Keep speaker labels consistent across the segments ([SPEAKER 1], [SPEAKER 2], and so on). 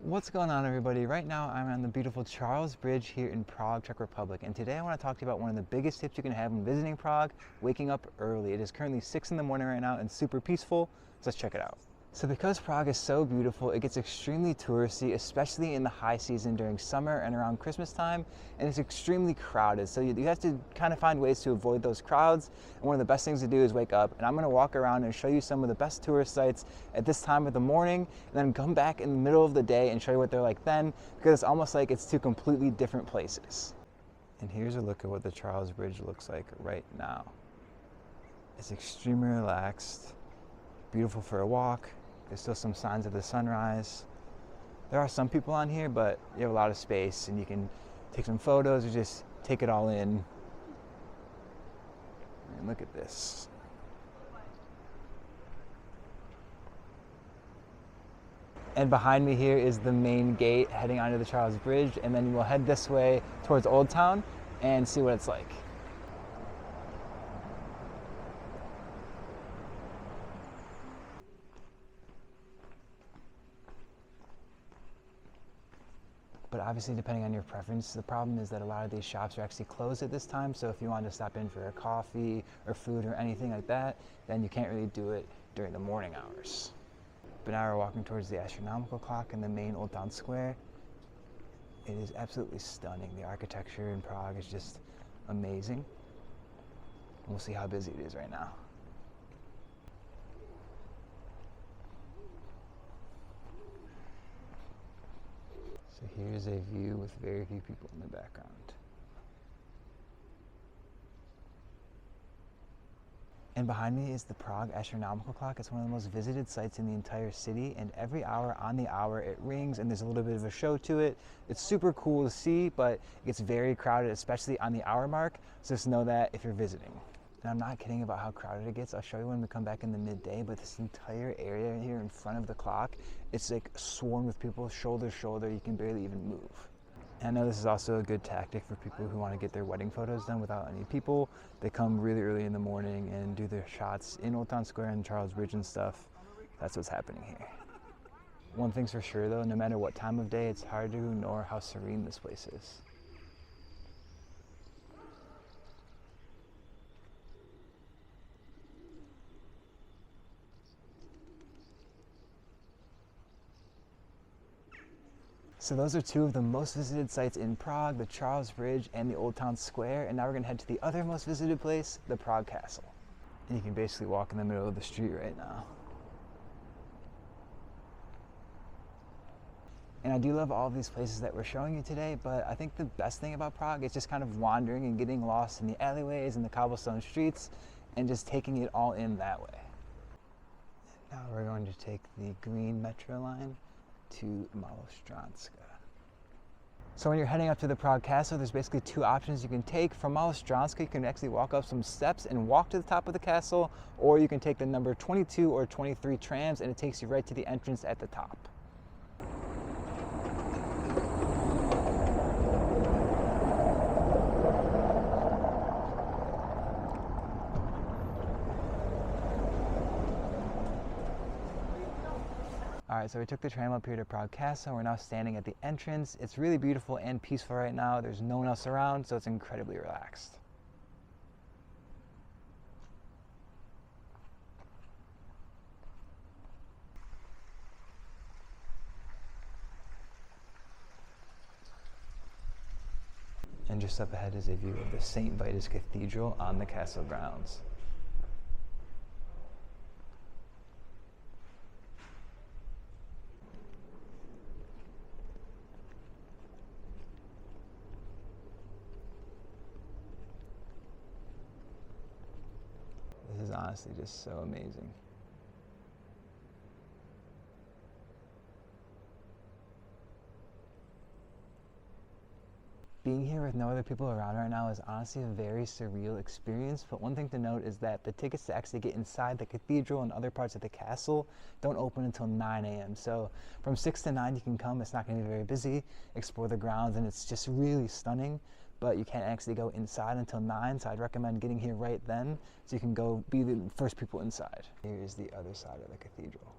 [SPEAKER 1] What's going on, everybody? Right now I'm on the beautiful Charles Bridge here in Prague, Czech Republic, and today I want to talk to you about one of the biggest tips you can have when visiting Prague: waking up early. It is currently 6 in the morning right now and super peaceful, so let's check it out. So because Prague is so beautiful, it gets extremely touristy, especially in the high season during summer and around Christmas time, and it's extremely crowded. So you have to kind of find ways to avoid those crowds, and one of the best things to do is wake up. And I'm going to walk around and show you some of the best tourist sites at this time of the morning, and then come back in the middle of the day and show you what they're like then, because it's almost like it's two completely different places. And here's a look at what the Charles Bridge looks like right now. It's extremely relaxed, beautiful for a walk. There's still some signs of the sunrise. There are some people on here, but you have a lot of space and you can take some photos or just take it all in. And look at this. And behind me here is the main gate heading onto the Charles Bridge, and then we'll head this way towards Old Town and see what it's like. But obviously, depending on your preference, the problem is that a lot of these shops are actually closed at this time. So if you wanted to stop in for a coffee or food or anything like that, then you can't really do it during the morning hours. But now we're walking towards the Astronomical Clock in the main Old Town Square. It is absolutely stunning. The architecture in Prague is just amazing. We'll see how busy it is right now. So here's a view with very few people in the background. And behind me is the Prague Astronomical Clock. It's one of the most visited sites in the entire city, and every hour on the hour it rings and there's a little bit of a show to it. It's super cool to see, but it gets very crowded, especially on the hour mark, so just know that if you're visiting. And I'm not kidding about how crowded it gets. I'll show you when we come back in the midday, but this entire area here in front of the clock, it's like swarmed with people, shoulder to shoulder. You can barely even move. And I know this is also a good tactic for people who want to get their wedding photos done without any people. They come really early in the morning and do their shots in Old Town Square and Charles Bridge and stuff. That's what's happening here. One thing's for sure though, no matter what time of day, it's hard to ignore how serene this place is. So those are two of the most visited sites in Prague, the Charles Bridge and the Old Town Square. And now we're gonna head to the other most visited place, the Prague Castle. And you can basically walk in the middle of the street right now. And I do love all of these places that we're showing you today, but I think the best thing about Prague is just kind of wandering and getting lost in the alleyways and the cobblestone streets and just taking it all in that way. And now we're going to take the green metro line to Malostranska. So when you're heading up to the Prague Castle, there's basically two options you can take. From Malostranska, you can actually walk up some steps and walk to the top of the castle, or you can take the number 22 or 23 trams and it takes you right to the entrance at the top. All right, so we took the tram up here to Prague Castle. We're now standing at the entrance. It's really beautiful and peaceful right now. There's no one else around, so it's incredibly relaxed. And just up ahead is a view of the St. Vitus Cathedral on the castle grounds. This is honestly just so amazing. Being here with no other people around right now is honestly a very surreal experience, but one thing to note is that the tickets to actually get inside the cathedral and other parts of the castle don't open until 9 a.m. So from 6 to 9 you can come. It's not going to be very busy, explore the grounds, and it's just really stunning. But you can't actually go inside until 9, so I'd recommend getting here right then so you can go be the first people inside. Here is the other side of the cathedral.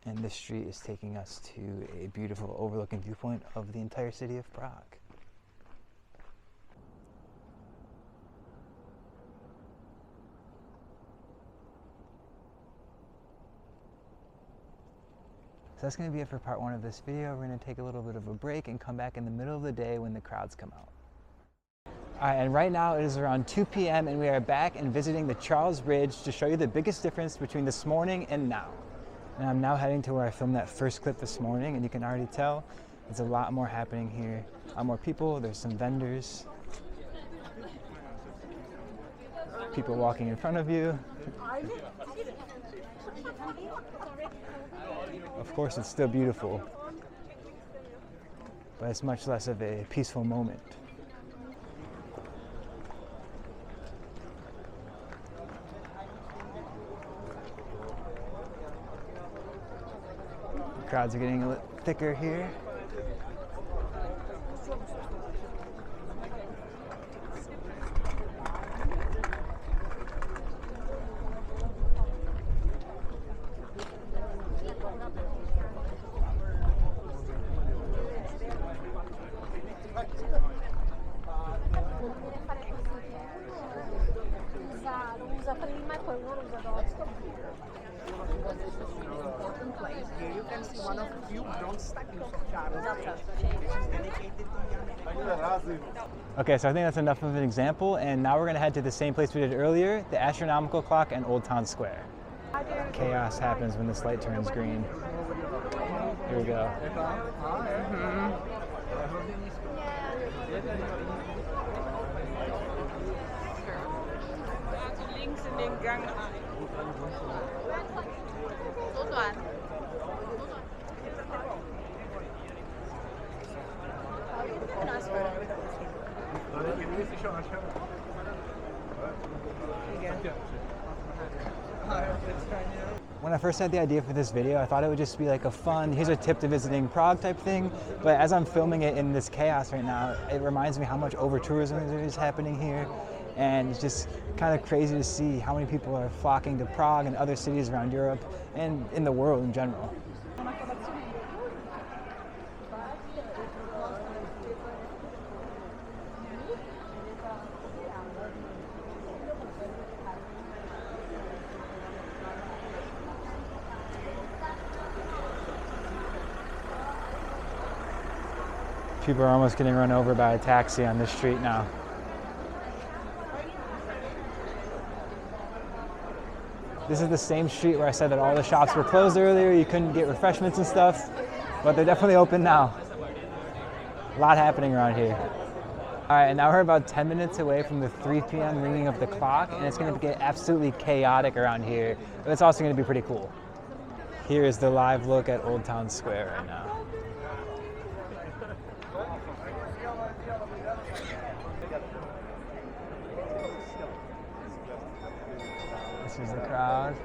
[SPEAKER 1] And this street is taking us to a beautiful overlooking viewpoint of the entire city of Prague. So that's going to be it for part one of this video. We're going to take a little bit of a break and come back in the middle of the day when the crowds come out. All right, and right now it is around 2 p.m. and we are back and visiting the Charles Bridge to show you the biggest difference between this morning and now. And I'm now heading to where I filmed that first clip this morning, and you can already tell there's a lot more happening here. A lot more people, there's some vendors, people walking in front of you. Of course, it's still beautiful, but it's much less of a peaceful moment. The crowds are getting a little thicker here.
[SPEAKER 2] You can see one of few bronze statues of Charles.
[SPEAKER 1] Okay, so I think that's enough of an example, and now we're going to head to the same place we did earlier, the Astronomical Clock and Old Town Square. Chaos happens when this light turns green. Here we go.
[SPEAKER 3] Links in den Gang.
[SPEAKER 1] When I first had the idea for this video, I thought it would just be like a fun, here's a tip to visiting Prague type thing. But as I'm filming it in this chaos right now, it reminds me how much over-tourism there is happening here. And it's just kind of crazy to see how many people are flocking to Prague and other cities around Europe and in the world in general. People are almost getting run over by a taxi on this street now. This is the same street where I said that all the shops were closed earlier, you couldn't get refreshments and stuff, but they're definitely open now. A lot happening around here. All right, and now we're about 10 minutes away from the 3 p.m. ringing of the clock, and it's going to get absolutely chaotic around here, but it's also going to be pretty cool. Here is the live look at Old Town Square right now. This is the crowd.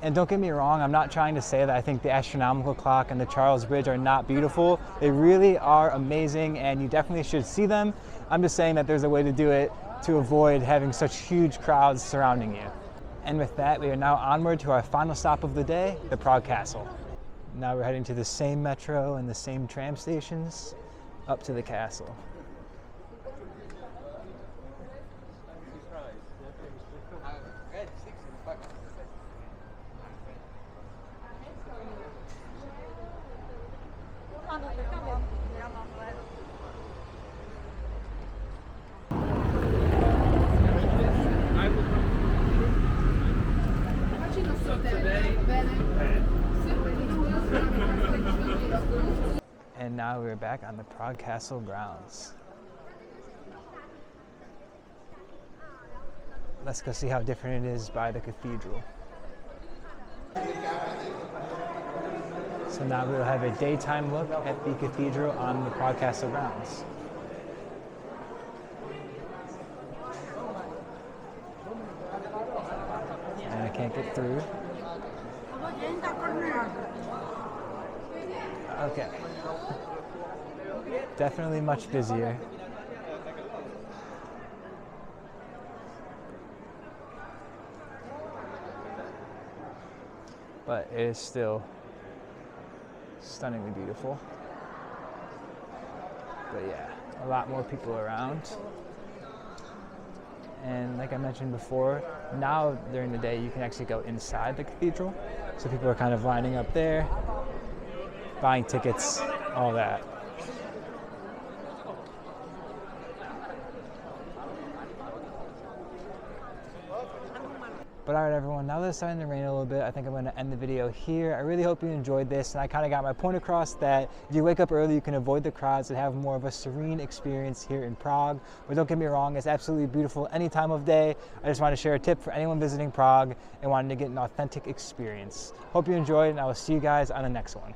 [SPEAKER 1] And don't get me wrong, I'm not trying to say that I think the Astronomical Clock and the Charles Bridge are not beautiful. They really are amazing and you definitely should see them. I'm just saying that there's a way to do it to avoid having such huge crowds surrounding you. And with that, we are now onward to our final stop of the day, the Prague Castle. Now we're heading to the same metro and the same tram stations up to the castle. And now we're back on the Prague Castle grounds. Let's go see how different it is by the cathedral. So now we'll have a daytime look at the cathedral on the Prague Castle grounds. And I can't get through. Okay. Definitely much busier. But it is still stunningly beautiful. But yeah, a lot more people around. And like I mentioned before, now during the day you can actually go inside the cathedral. So people are kind of lining up there, buying tickets, all that. But all right, everyone, now that it's starting to rain a little bit, I think I'm going to end the video here. I really hope you enjoyed this, and I kind of got my point across that if you wake up early, you can avoid the crowds and have more of a serene experience here in Prague. But don't get me wrong, it's absolutely beautiful any time of day. I just want to share a tip for anyone visiting Prague and wanting to get an authentic experience. Hope you enjoyed, and I will see you guys on the next one.